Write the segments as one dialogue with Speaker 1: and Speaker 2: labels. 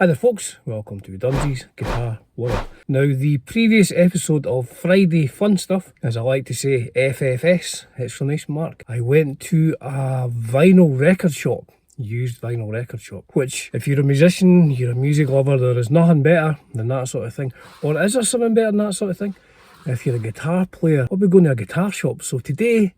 Speaker 1: Hi there folks, welcome to Dunsy's Guitar World. Now the previous episode of Friday Fun Stuff, as I like to say, FFS, exclamation mark, I went to a vinyl record shop, used vinyl record shop, which if you're a musician, you're a music lover, there is nothing better than that sort of thing. Or is there something better than that sort of thing? If you're a guitar player, I'll be going to a guitar shop. So today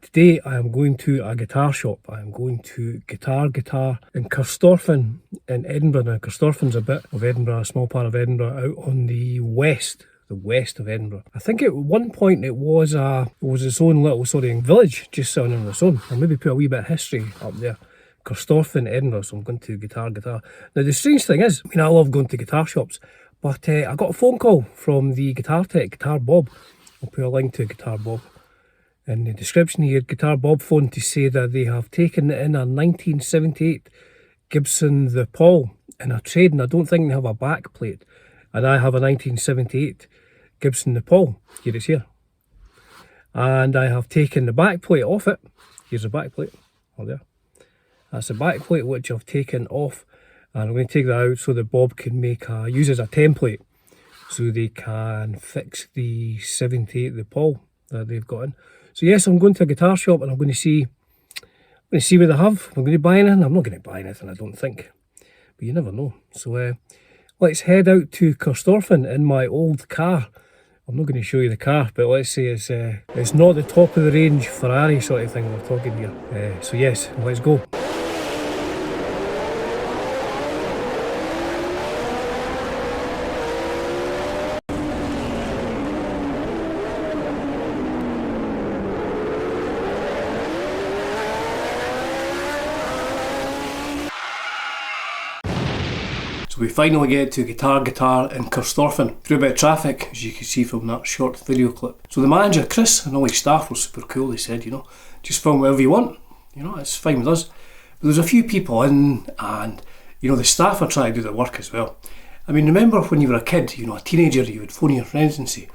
Speaker 1: I am going to a guitar shop. I am going to Guitar in Carstorphine in Edinburgh. Now Carstorphine's a bit of Edinburgh, a small part of Edinburgh out on the west of Edinburgh. I think at one point it was its own little village just sitting on its own. I'll maybe put a wee bit of history up there. Carstorphine, Edinburgh, so I'm going to Guitar. Now the strange thing is, I love going to guitar shops, but I got a phone call from the guitar tech, Guitar Bob. I'll put a link to Guitar Bob in the description here. Guitar Bob phoned to say that they have taken in a 1978 Gibson Les Paul in a trade, and I don't think they have a back plate. And I have a 1978 Gibson Les Paul. Here it's here. And I have taken the back plate off it. Here's the back plate. Oh, there. That's the back plate which I've taken off. And I'm going to take that out so that Bob can use as a template, so they can fix the 78 Les Paul that they've got in. So yes, I'm going to a guitar shop and I'm going to see what they have. I'm going to buy anything. I'm not going to buy anything, I don't think, but you never know. So let's head out to Carstorphine in my old car. I'm not going to show you the car, but let's say it's not the top of the range Ferrari sort of thing we're talking here. So yes, let's go. So we finally get to Guitar in Carstorphine through a bit of traffic, as you can see from that short video clip. So the manager, Chris, and all his staff were super cool. They said, just film whatever you want, it's fine with us. But there's a few people in, and the staff are trying to do their work as well. Remember when you were a kid, a teenager, you would phone your friends and say,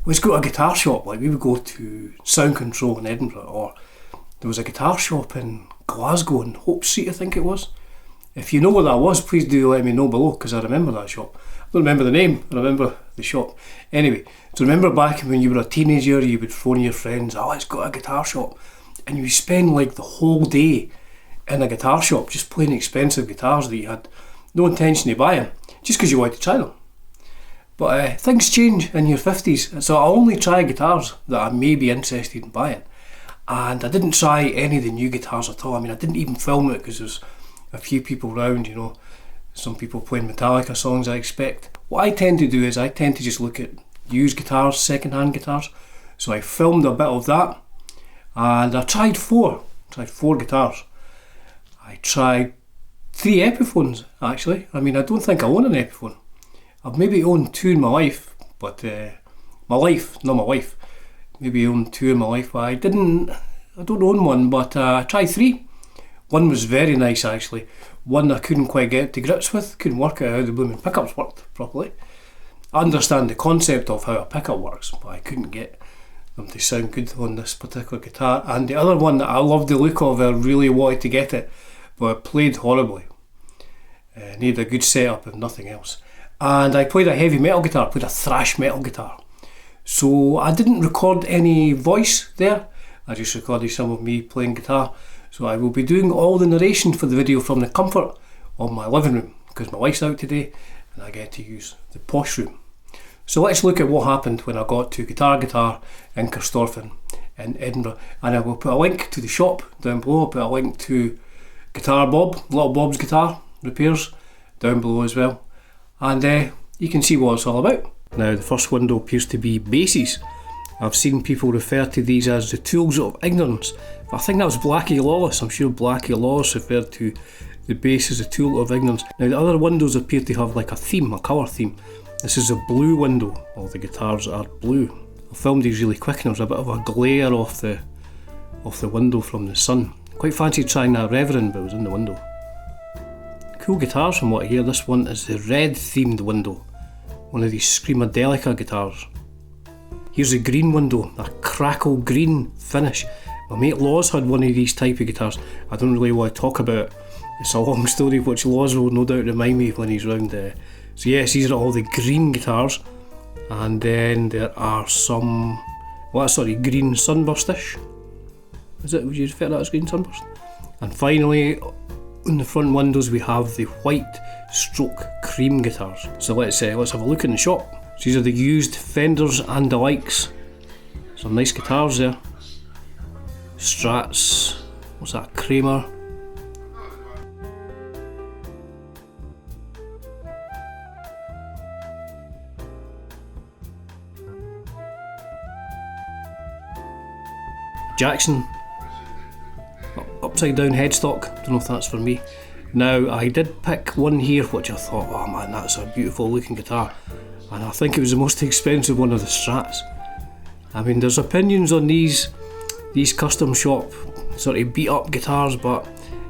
Speaker 1: let's go to a guitar shop. Like we would go to Sound Control in Edinburgh, or there was a guitar shop in Glasgow in Hope Street, I think it was. If you know what that was, please do let me know below, because I remember that shop. I don't remember the name, I remember the shop. Anyway, so remember back when you were a teenager, you would phone your friends, let's go to a guitar shop. And you would spend like the whole day in a guitar shop just playing expensive guitars that you had no intention of buying, just because you wanted to try them. But things change in your 50s, so I only try guitars that I may be interested in buying. And I didn't try any of the new guitars at all. I didn't even film it because there's a few people around, some people playing Metallica songs, I expect. What I tend to do is I tend to just look at used guitars, second-hand guitars. So I filmed a bit of that, and I tried four guitars. I tried 3 Epiphones actually. I don't think I own an Epiphone. I've maybe owned 2 in my life, but not my wife. Maybe owned 2 in my life, but I don't own one, but I tried 3. One was very nice actually. One I couldn't quite get to grips with, couldn't work out how the blooming pickups worked properly. I understand the concept of how a pickup works, but I couldn't get them to sound good on this particular guitar. And the other one that I loved the look of, I really wanted to get it, but it played horribly. Needed a good setup if nothing else. And I played a heavy metal guitar, played a thrash metal guitar. So I didn't record any voice there, I just recorded some of me playing guitar. So I will be doing all the narration for the video from the comfort of my living room, because my wife's out today and I get to use the posh room. So let's look at what happened when I got to Guitar in Carstorphine in Edinburgh. And I will put a link to the shop down below. I'll put a link to Guitar Bob, Little Bob's Guitar Repairs, down below as well. And you can see what it's all about. Now the first window appears to be basses. I've seen people refer to these as the tools of ignorance. I think that was Blackie Lawless. I'm sure Blackie Lawless referred to the bass as a tool of ignorance. Now the other windows appear to have like a theme, a colour theme. This is a blue window. All the guitars are blue. I filmed these really quick and there was a bit of a glare off the window from the sun. Quite fancied trying that Reverend, but it was in the window. Cool guitars from what I hear. This one is the red themed window. One of these Screamadelica guitars. Here's a green window, a crackle green finish. My mate Laws had one of these type of guitars. I don't really want to talk about it, It's a long story, which Laws will no doubt remind me when he's round there. So yes, these are all the green guitars, and then there are some, green sunburst-ish. Is it? Would you refer to that as green sunburst? And finally, on the front windows we have the white stroke cream guitars. So let's have a look in the shop. So these are the used Fenders and the likes. Some nice guitars there. Strats. What's that? Kramer. Jackson. Upside down headstock. Don't know if that's for me. Now, I did pick one here which I thought, oh man, that's a beautiful looking guitar. And I think it was the most expensive one of the Strats. I mean, there's opinions on these custom shop sort of beat up guitars, but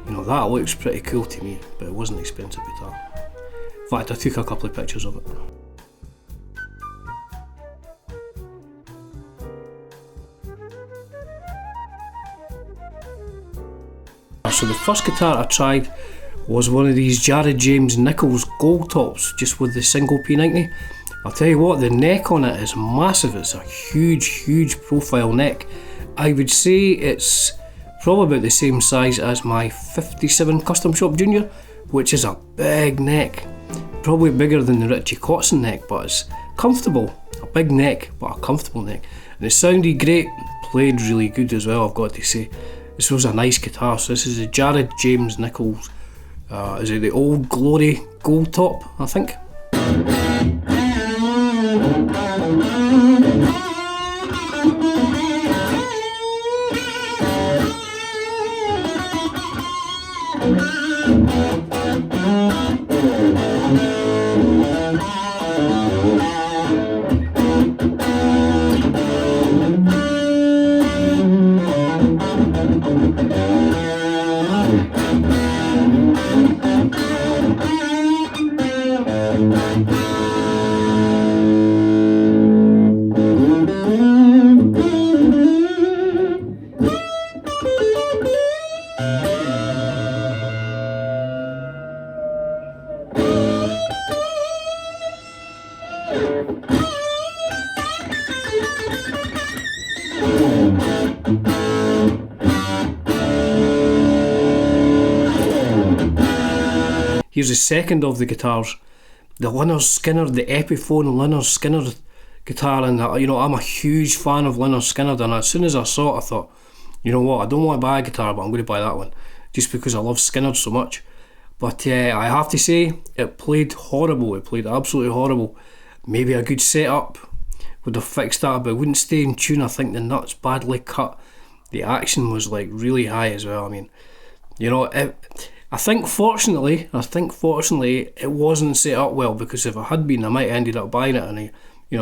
Speaker 1: you know, that looks pretty cool to me, but it was an expensive guitar. In fact, I took a couple of pictures of it. So the first guitar I tried was one of these Jared James Nichols gold tops, just with the single P90. I'll tell you what, the neck on it is massive. It's a huge profile neck. I would say it's probably about the same size as my 57 Custom Shop Junior, which is a big neck. Probably bigger than the Richie Kotzen neck, but it's comfortable. A big neck, but a comfortable neck. And it sounded great, played really good as well, I've got to say. This was a nice guitar. So this is a Jared James Nichols, is it the Old Glory gold top, I think? Here's the second of the guitars, the Lynyrd Skynyrd, the Epiphone Lynyrd Skynyrd guitar, and you know, I'm a huge fan of Lynyrd Skynyrd, and as soon as I saw it I thought, you know what, I don't want to buy a guitar, but I'm going to buy that one, just because I love Skynyrd so much. But I have to say, it played horrible, it played absolutely horrible. Maybe a good setup would have fixed that, but it wouldn't stay in tune. I think the nuts badly cut, the action was like really high as well. I mean, you know, I think fortunately it wasn't set up well, because if it had been I might have ended up buying it, and I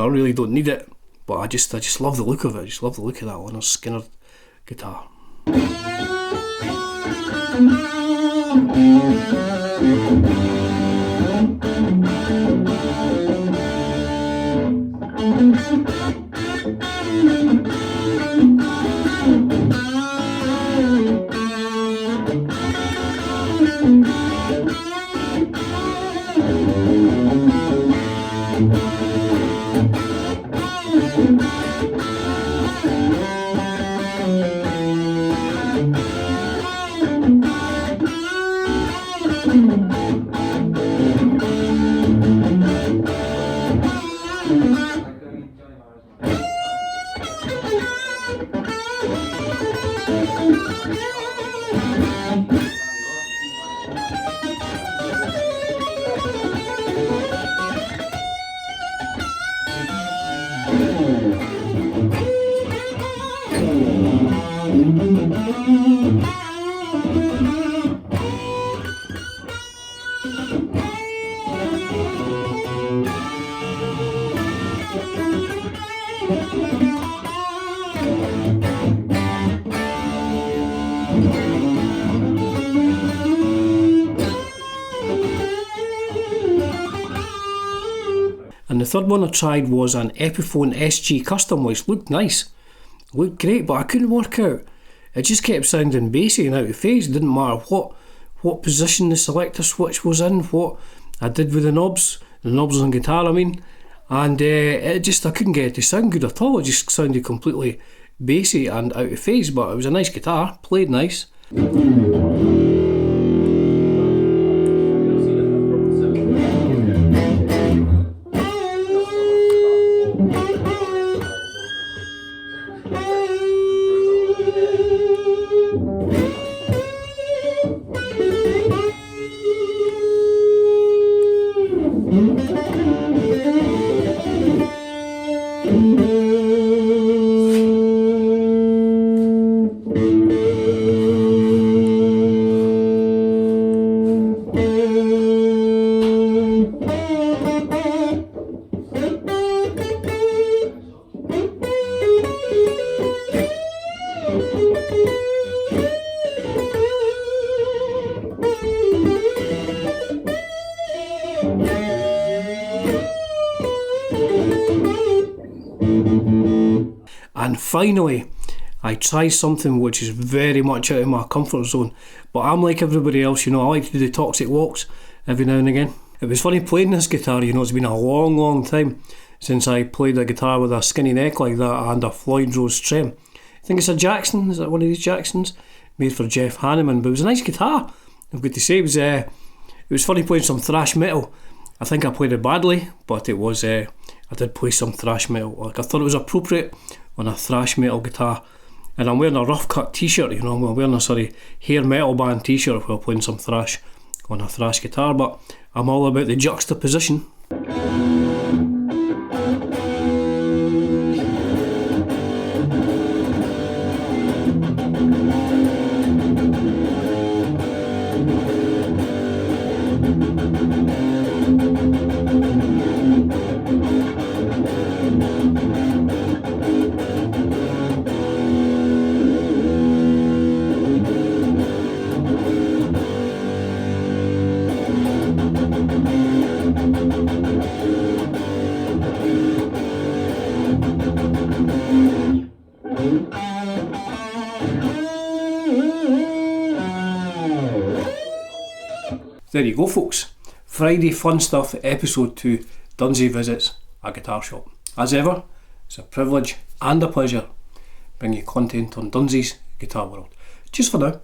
Speaker 1: really don't need it, but I just love the look of it. I just love the look of that Lynyrd Skynyrd guitar. And the third one I tried was an Epiphone SG Custom, which looked nice, looked great, but I couldn't work out. It just kept sounding bassy and out of phase. It didn't matter what what position the selector switch was in, what I did with the knobs on guitar I mean, and I couldn't get it to sound good at all. It just sounded completely bassy and out of phase, but it was a nice guitar, played nice. And finally, I tried something which is very much out of my comfort zone, but I'm like everybody else, you know, I like to do the toxic walks every now and again. It was funny playing this guitar, you know, it's been a long time since I played a guitar with a skinny neck like that and a Floyd Rose trem. I think it's a Jackson, is it one of these Jacksons? Made for Jeff Hanneman, but it was a nice guitar, I've got to say. It was funny playing some thrash metal. I think I played it badly, but it was, I did play some thrash metal. Like, I thought it was appropriate on a thrash metal guitar, and I'm wearing a rough cut t-shirt, you know, I'm wearing a hair metal band t-shirt while playing some thrash on a thrash guitar, but I'm all about the juxtaposition. There you go, folks. Friday Fun Stuff episode 2, Dunsy visits a guitar shop. As ever, it's a privilege and a pleasure bringing you content on Dunsy's Guitar World. Just for now.